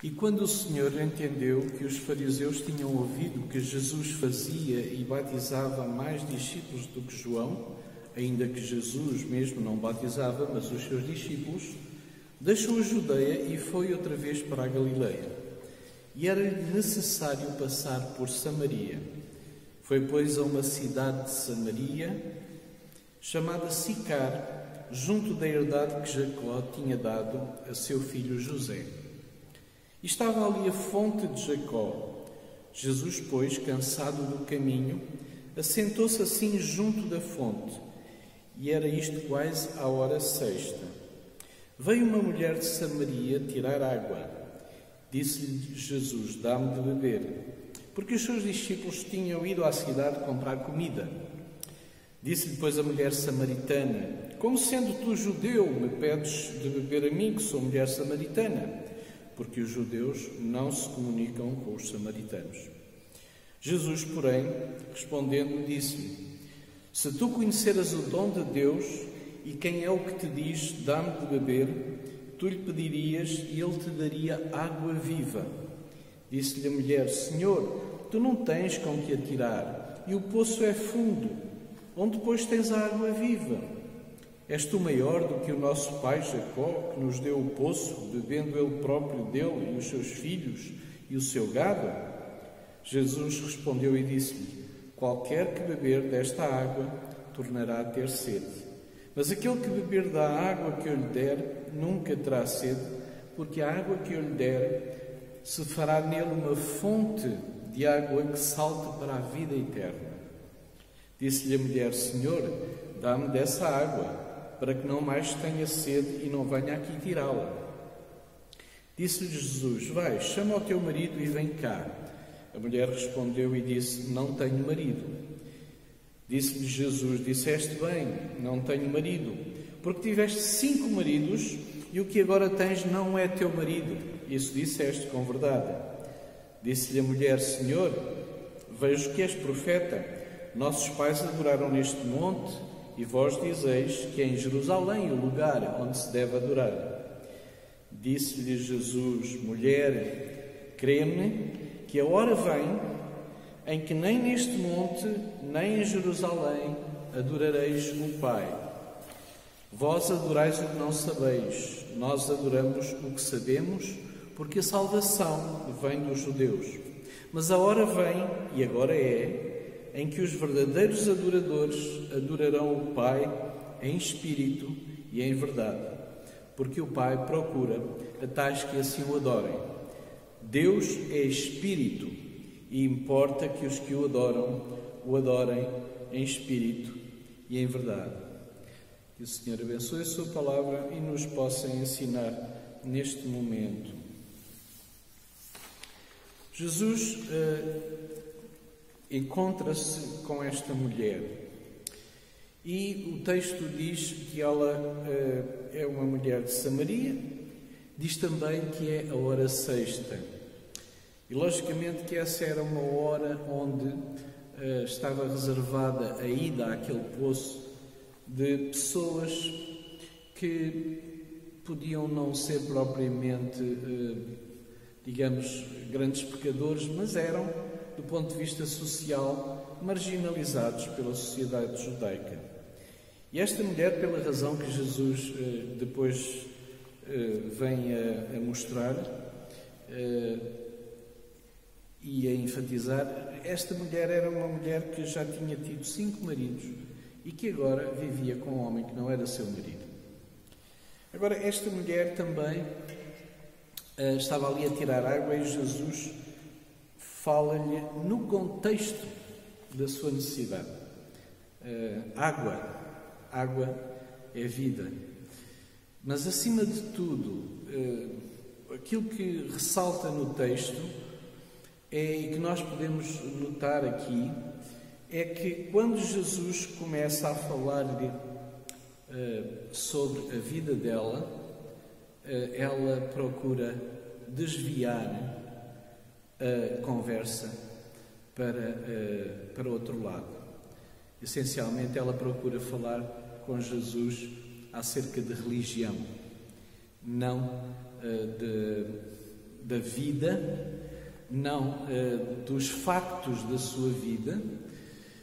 E quando o Senhor entendeu que os fariseus tinham ouvido que Jesus fazia e batizava mais discípulos do que João, ainda que Jesus mesmo não batizava, mas os seus discípulos, deixou a Judeia e foi outra vez para a Galileia. E era-lhe necessário passar por Samaria. Foi, pois, a uma cidade de Samaria, chamada Sicar, junto da herdade que Jacó tinha dado a seu filho José. E estava ali a fonte de Jacó. Jesus, pois, cansado do caminho, assentou-se assim junto da fonte. E era isto quase à hora sexta. Veio uma mulher de Samaria tirar água. Disse-lhe Jesus: dá-me de beber. Porque os seus discípulos tinham ido à cidade comprar comida. Disse-lhe, pois, a mulher samaritana: como sendo tu judeu, me pedes de beber a mim, que sou mulher samaritana? Porque os judeus não se comunicam com os samaritanos. Jesus, porém, respondendo, disse-lhe: se tu conheceras o dom de Deus e quem é o que te diz, dá-me de beber, tu lhe pedirias e ele te daria água viva. Disse-lhe a mulher: Senhor, tu não tens com que atirar, e o poço é fundo, onde depois tens a água viva. És tu maior do que o nosso pai Jacó, que nos deu o poço, bebendo ele próprio dele e os seus filhos e o seu gado? Jesus respondeu e disse-lhe: qualquer que beber desta água tornará a ter sede. Mas aquele que beber da água que eu lhe der nunca terá sede, porque a água que eu lhe der se fará nele uma fonte de água que salte para a vida eterna. Disse-lhe a mulher: Senhor, dá-me dessa água, para que não mais tenha sede e não venha aqui tirá-la. Disse-lhe Jesus: vai, chama o teu marido e vem cá. A mulher respondeu e disse: não tenho marido. Disse-lhe Jesus: disseste bem, não tenho marido, porque tiveste 5 maridos e o que agora tens não é teu marido. Isso disseste com verdade. Disse-lhe a mulher: Senhor, vejo que és profeta. Nossos pais adoraram neste monte e vós dizeis que é em Jerusalém o lugar onde se deve adorar. Disse-lhe Jesus: mulher, crê-me que a hora vem em que nem neste monte, nem em Jerusalém adorareis o Pai. Vós adorais o que não sabeis, nós adoramos o que sabemos, porque a salvação vem dos judeus. Mas a hora vem, e agora é, em que os verdadeiros adoradores adorarão o Pai em espírito e em verdade, porque o Pai procura a tais que assim o adorem. Deus é espírito e importa que os que o adorem em espírito e em verdade. Que o Senhor abençoe a sua palavra e nos possa ensinar neste momento. Jesus encontra-se com esta mulher e o texto diz que ela é uma mulher de Samaria, diz também que é a hora sexta. E logicamente que essa era uma hora onde estava reservada a ida àquele poço de pessoas que podiam não ser propriamente, digamos, grandes pecadores, mas eram, do ponto de vista social, marginalizados pela sociedade judaica. E esta mulher, pela razão que Jesus depois vem a mostrar e a enfatizar, esta mulher era uma mulher que já tinha tido 5 maridos e que agora vivia com um homem que não era seu marido. Agora, esta mulher também estava ali a tirar água e Jesus fala-lhe no contexto da sua necessidade. Água é vida. Mas, acima de tudo, aquilo que ressalta no texto e que nós podemos notar aqui é que quando Jesus começa a falar-lhe sobre a vida dela, ela procura desviar a conversa para outro lado. Essencialmente, ela procura falar com Jesus acerca de religião, não da vida, não dos factos da sua vida,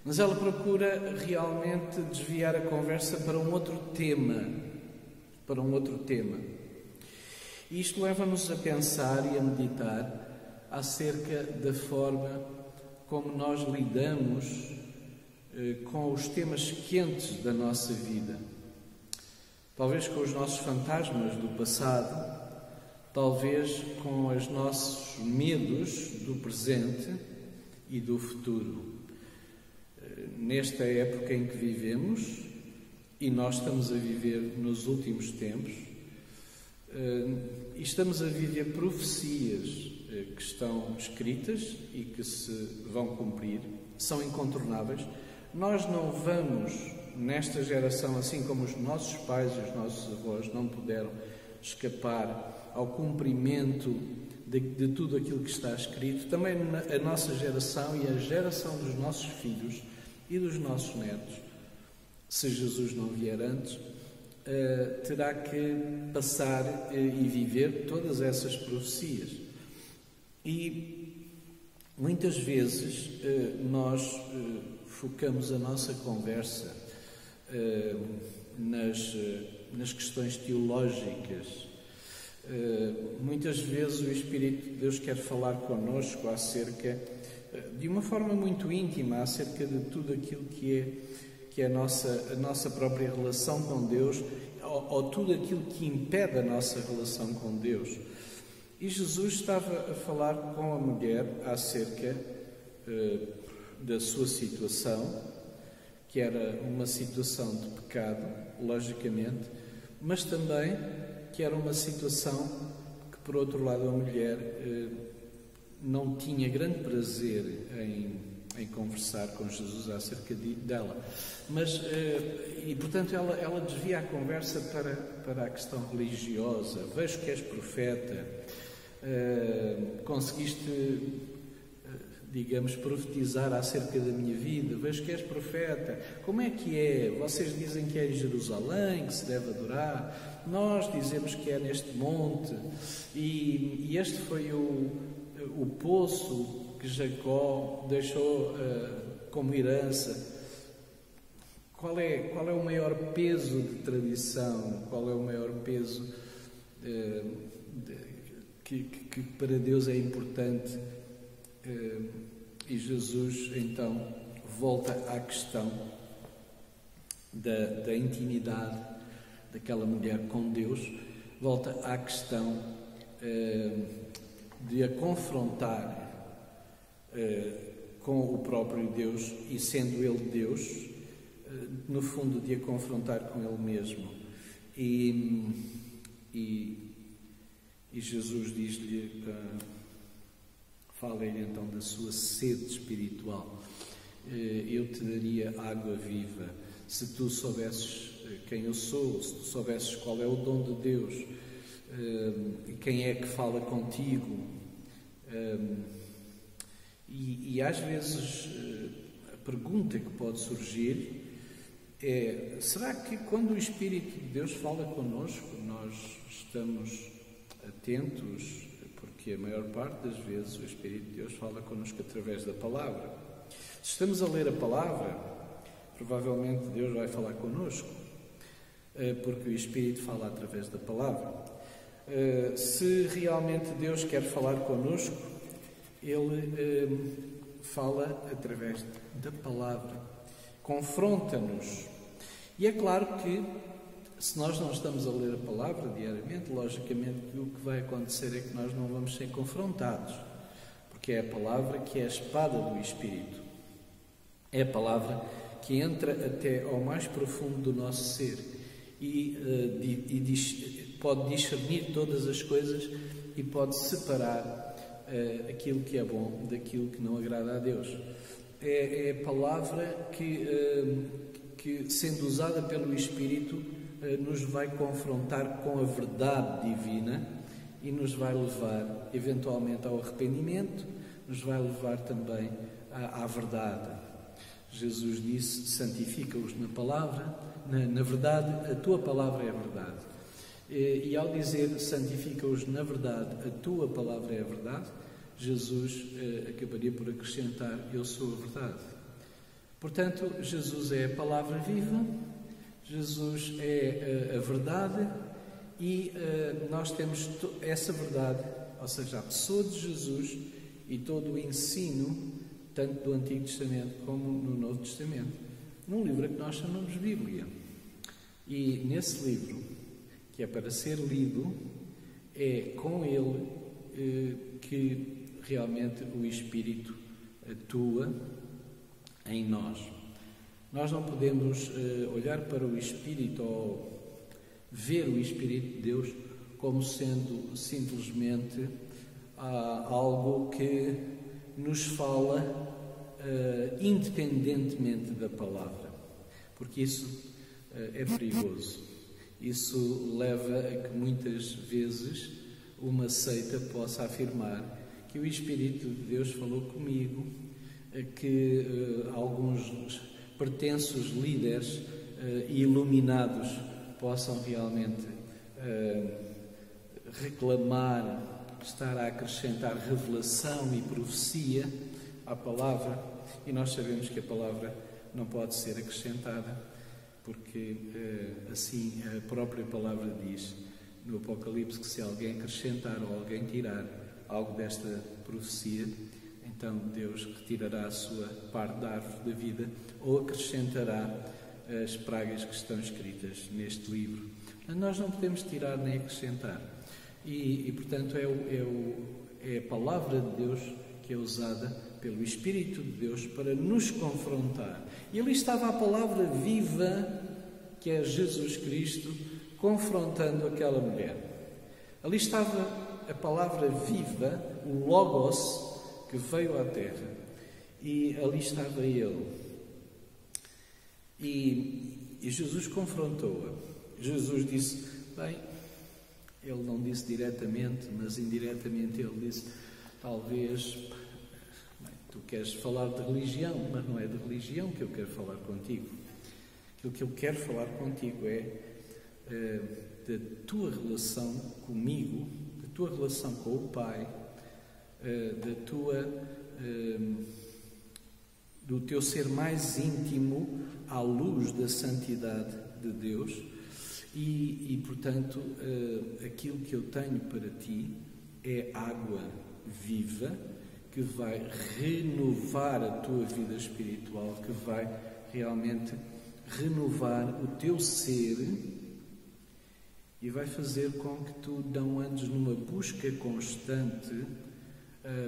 mas ela procura realmente desviar a conversa para um outro tema, E isto leva-nos a pensar e a meditar acerca da forma como nós lidamos com os temas quentes da nossa vida. Talvez com os nossos fantasmas do passado, talvez com os nossos medos do presente e do futuro. Nesta época em que vivemos, e nós estamos a viver nos últimos tempos, e estamos a viver profecias que estão escritas e que se vão cumprir, são incontornáveis. Nós não vamos, nesta geração, assim como os nossos pais e os nossos avós não puderam escapar ao cumprimento de tudo aquilo que está escrito, também a nossa geração e a geração dos nossos filhos e dos nossos netos, se Jesus não vier antes, terá que passar e viver todas essas profecias. E muitas vezes nós focamos a nossa conversa nas questões teológicas. Muitas vezes o Espírito de Deus quer falar connosco acerca, de uma forma muito íntima, acerca de tudo aquilo que é a nossa própria relação com Deus, ou tudo aquilo que impede a nossa relação com Deus. E Jesus estava a falar com a mulher acerca da sua situação, que era uma situação de pecado, logicamente, mas também que era uma situação que, por outro lado, a mulher não tinha grande prazer em conversar com Jesus acerca dela. Mas, e portanto, ela desvia a conversa para a questão religiosa. Vejo que és profeta, conseguiste, digamos, profetizar acerca da minha vida, vejo que és profeta, como é que é? Vocês dizem que é em Jerusalém que se deve adorar, nós dizemos que é neste monte, e este foi o poço que Jacó deixou como herança. Qual é o maior peso de tradição? Qual é o maior peso que para Deus é importante? E Jesus então volta à questão da intimidade daquela mulher com Deus, volta à questão de a confrontar com o próprio Deus, e sendo Ele Deus, no fundo de a confrontar com Ele mesmo. E Jesus diz-lhe, fala-lhe então da sua sede espiritual. Eu te daria água viva, se tu soubesses quem eu sou, se tu soubesses qual é o dom de Deus, quem é que fala contigo. E às vezes a pergunta que pode surgir é: será que quando o Espírito de Deus fala connosco, nós estamos atentos? Porque a maior parte das vezes o Espírito de Deus fala connosco através da palavra. Se estamos a ler a palavra, provavelmente Deus vai falar connosco, porque o Espírito fala através da palavra. Se realmente Deus quer falar connosco, Ele fala através da palavra, confronta-nos. E é claro que, se nós não estamos a ler a palavra diariamente, logicamente o que vai acontecer é que nós não vamos ser confrontados, porque é a palavra que é a espada do Espírito. É a palavra que entra até ao mais profundo do nosso ser e pode discernir todas as coisas e pode separar aquilo que é bom daquilo que não agrada a Deus. É a palavra que, sendo usada pelo Espírito, nos vai confrontar com a verdade divina e nos vai levar, eventualmente, ao arrependimento, nos vai levar também à verdade. Jesus disse: santifica-os na palavra, na verdade, a tua palavra é a verdade. E ao dizer santifica-os na verdade, a tua palavra é a verdade, Jesus acabaria por acrescentar eu sou a verdade. Portanto, Jesus é a palavra viva, Jesus é a verdade e nós temos essa verdade, ou seja, a pessoa de Jesus e todo o ensino, tanto do Antigo Testamento como no Novo Testamento, num livro que nós chamamos Bíblia. E nesse livro, que é para ser lido, é com ele que realmente o Espírito atua em nós. Nós não podemos olhar para o Espírito ou ver o Espírito de Deus como sendo simplesmente algo que nos fala independentemente da palavra, porque isso é perigoso. Isso leva a que muitas vezes uma seita possa afirmar que o Espírito de Deus falou comigo, que alguns pretensos líderes iluminados possam realmente reclamar, estar a acrescentar revelação e profecia à palavra, e nós sabemos que a palavra não pode ser acrescentada, porque assim a própria palavra diz no Apocalipse que se alguém acrescentar ou alguém tirar algo desta profecia, então Deus retirará a sua parte da árvore da vida ou acrescentará as pragas que estão escritas neste livro. Nós não podemos tirar nem acrescentar. E portanto, é a palavra de Deus que é usada pelo Espírito de Deus para nos confrontar. E ali estava a palavra viva, que é Jesus Cristo, confrontando aquela mulher. Ali estava a palavra viva, o Logos, que veio à Terra. E ali estava Ele. E Jesus confrontou-a. Jesus disse, bem, Ele não disse diretamente, mas indiretamente Ele disse, talvez, bem, tu queres falar de religião, mas não é de religião que eu quero falar contigo. Aquilo que eu quero falar contigo é da tua relação comigo, da tua relação com o Pai, do teu ser mais íntimo à luz da santidade de Deus e portanto, aquilo que eu tenho para ti é água viva que vai renovar a tua vida espiritual, que vai realmente renovar o teu ser e vai fazer com que tu não andes numa busca constante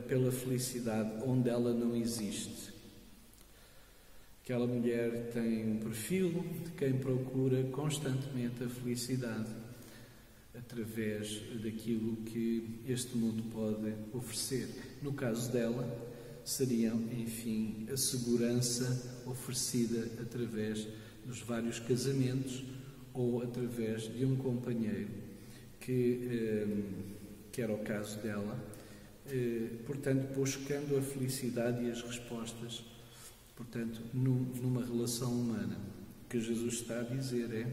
pela felicidade onde ela não existe. Aquela mulher tem um perfil de quem procura constantemente a felicidade através daquilo que este mundo pode oferecer. No caso dela, seriam, enfim, a segurança oferecida através dos vários casamentos ou através de um companheiro que era o caso dela, portanto, buscando a felicidade e as respostas, portanto, numa relação humana. O que Jesus está a dizer é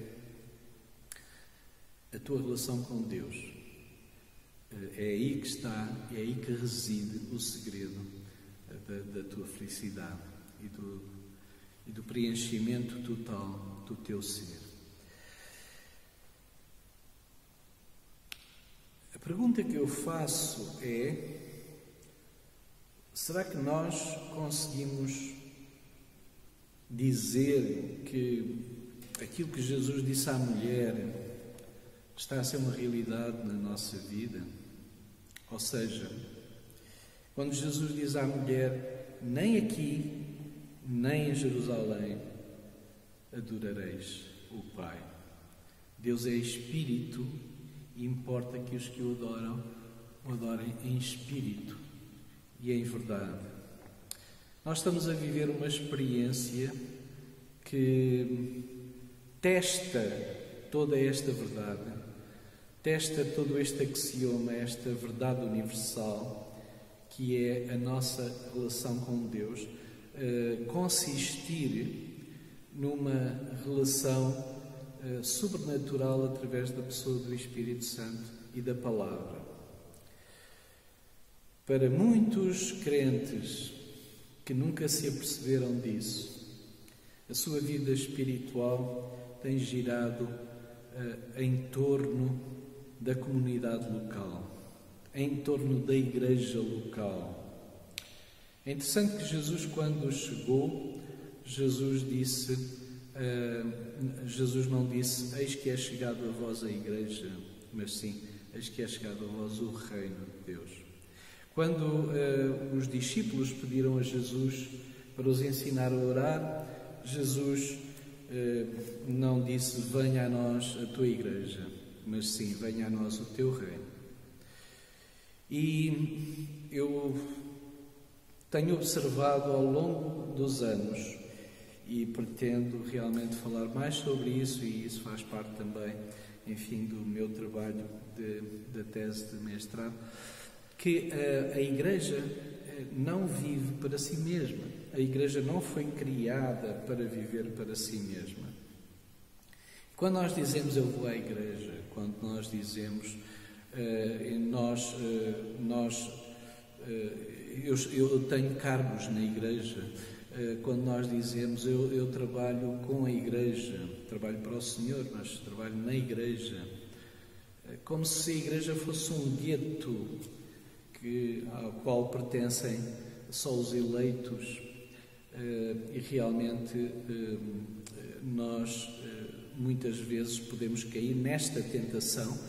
a tua relação com Deus. É aí que está, é aí que reside o segredo da tua felicidade e do preenchimento total do teu ser. A pergunta que eu faço é: será que nós conseguimos dizer que aquilo que Jesus disse à mulher está a ser uma realidade na nossa vida? Ou seja, quando Jesus diz à mulher, nem aqui, nem em Jerusalém adorareis o Pai. Deus é Espírito e importa que os que o adoram, o adorem em Espírito e em verdade. Nós estamos a viver uma experiência que testa toda esta verdade, testa todo este axioma, esta verdade universal, que é a nossa relação com Deus, consistir numa relação sobrenatural através da pessoa do Espírito Santo e da Palavra. Para muitos crentes que nunca se aperceberam disso, a sua vida espiritual tem girado em torno da comunidade local, em torno da igreja local. É interessante que Jesus, quando chegou, Jesus não disse: eis que é chegado a vós a igreja, mas sim, eis que é chegado a vós o reino de Deus. Quando os discípulos pediram a Jesus para os ensinar a orar, Jesus não disse: venha a nós a tua igreja, mas sim, venha a nós o teu reino. E eu tenho observado ao longo dos anos, e pretendo realmente falar mais sobre isso, e isso faz parte também, enfim, do meu trabalho da tese de mestrado, que a Igreja não vive para si mesma. A Igreja não foi criada para viver para si mesma. Quando nós dizemos eu vou à Igreja, quando nós dizemos eu tenho cargos na Igreja, quando nós dizemos eu trabalho com a Igreja, trabalho para o Senhor, mas trabalho na Igreja, como se a Igreja fosse um gueto ao qual pertencem só os eleitos, e realmente nós muitas vezes podemos cair nesta tentação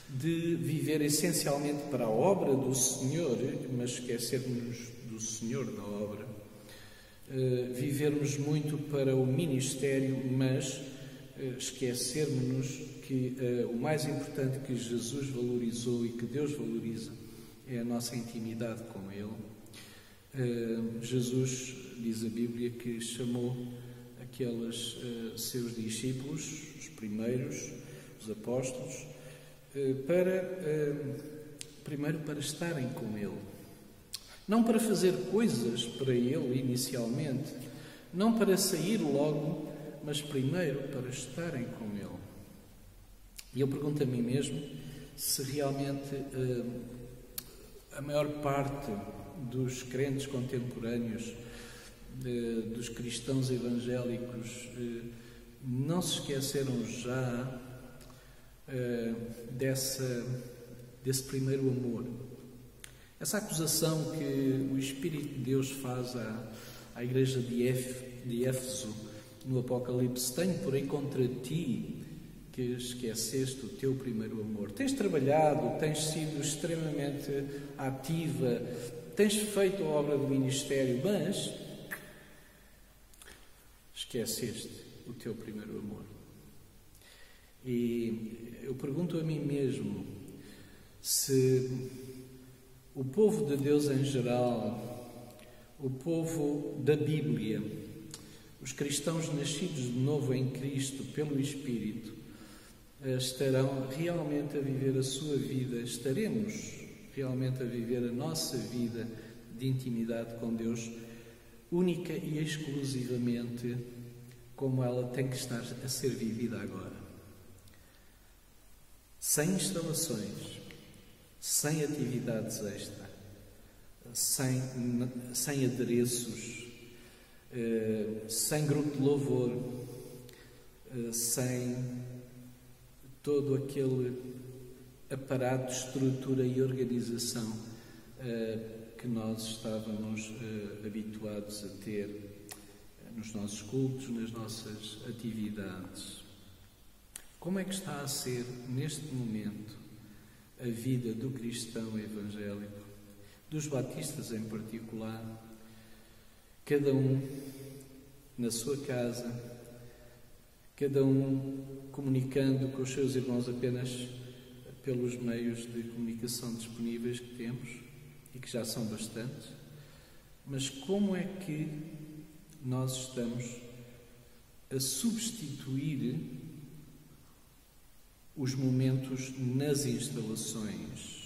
de viver essencialmente para a obra do Senhor, mas esquecermos do Senhor da obra. Vivermos muito para o ministério, mas esquecermos que o mais importante que Jesus valorizou e que Deus valoriza é a nossa intimidade com Ele. Jesus, diz a Bíblia, que chamou aqueles seus discípulos, os primeiros, os apóstolos, primeiro para estarem com Ele. Não para fazer coisas para Ele inicialmente, não para sair logo, mas primeiro para estarem com Ele. E eu pergunto a mim mesmo se realmente a maior parte dos crentes contemporâneos, dos cristãos evangélicos, não se esqueceram já desse primeiro amor. Essa acusação que o Espírito de Deus faz à igreja de Éfeso no Apocalipse: tenho, porém, contra ti que esqueceste o teu primeiro amor. Tens trabalhado, tens sido extremamente ativa, tens feito a obra do ministério, mas esqueceste o teu primeiro amor. E eu pergunto a mim mesmo se o povo de Deus em geral, o povo da Bíblia, os cristãos nascidos de novo em Cristo pelo Espírito, estarão realmente a viver a sua vida, estaremos realmente a viver a nossa vida de intimidade com Deus, única e exclusivamente como ela tem que estar a ser vivida agora. Sem instalações, sem atividades extra, sem adereços, sem grupo de louvor, sem todo aquele aparato, estrutura e organização que nós estávamos habituados a ter nos nossos cultos, nas nossas atividades. Como é que está a ser, neste momento, a vida do cristão evangélico, dos batistas em particular, cada um na sua casa, cada um comunicando com os seus irmãos apenas pelos meios de comunicação disponíveis que temos e que já são bastantes, mas como é que nós estamos a substituir os momentos nas instalações?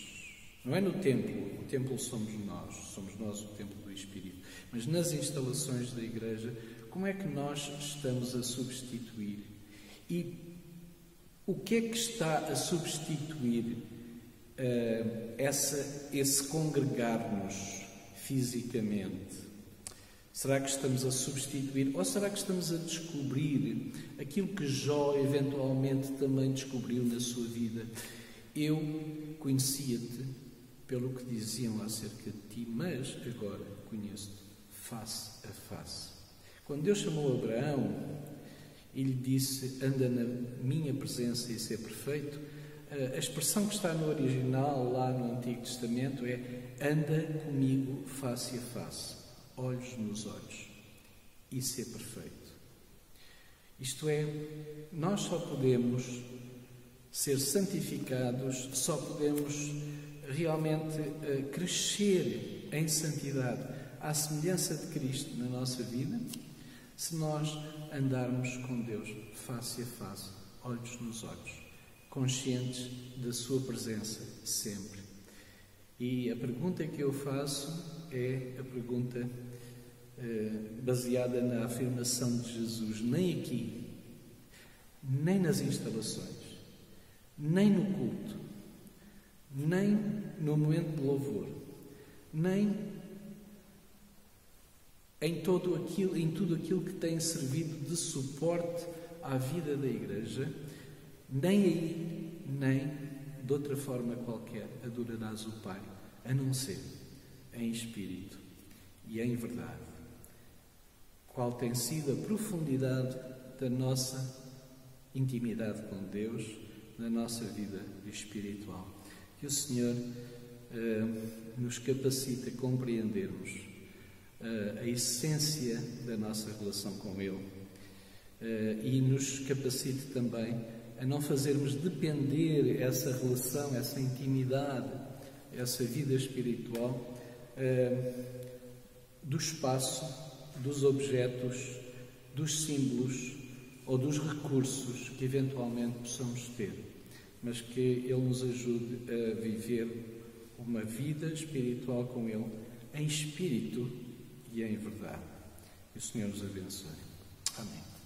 Não é no templo, o templo somos nós o templo do Espírito, mas nas instalações da Igreja, como é que nós estamos a substituir? E O que é que está a substituir esse congregar-nos fisicamente? Será que estamos a substituir ou será que estamos a descobrir aquilo que Jó eventualmente também descobriu na sua vida? Eu conhecia-te pelo que diziam acerca de ti, mas agora conheço-te face a face. Quando Deus chamou Abraão e lhe disse: anda na minha presença e ser perfeito, a expressão que está no original, lá no Antigo Testamento, é: anda comigo face a face, olhos nos olhos, e ser perfeito. Isto é, nós só podemos ser santificados, só podemos realmente crescer em santidade à semelhança de Cristo na nossa vida, se nós andarmos com Deus face a face, olhos nos olhos, conscientes da sua presença sempre. E a pergunta que eu faço é a pergunta baseada na afirmação de Jesus: nem aqui, nem nas instalações, nem no culto, nem no momento de louvor, nem em tudo aquilo que tem servido de suporte à vida da Igreja, nem aí, nem de outra forma qualquer adorarás o Pai, a não ser em espírito e em verdade. Qual tem sido a profundidade da nossa intimidade com Deus, na nossa vida espiritual? Que o Senhor nos capacite a compreendermos a essência da nossa relação com Ele e nos capacite também a não fazermos depender essa relação, essa intimidade, essa vida espiritual do espaço, dos objetos, dos símbolos ou dos recursos que eventualmente possamos ter, mas que Ele nos ajude a viver uma vida espiritual com Ele em espírito e em verdade. Que o Senhor nos abençoe. Amém.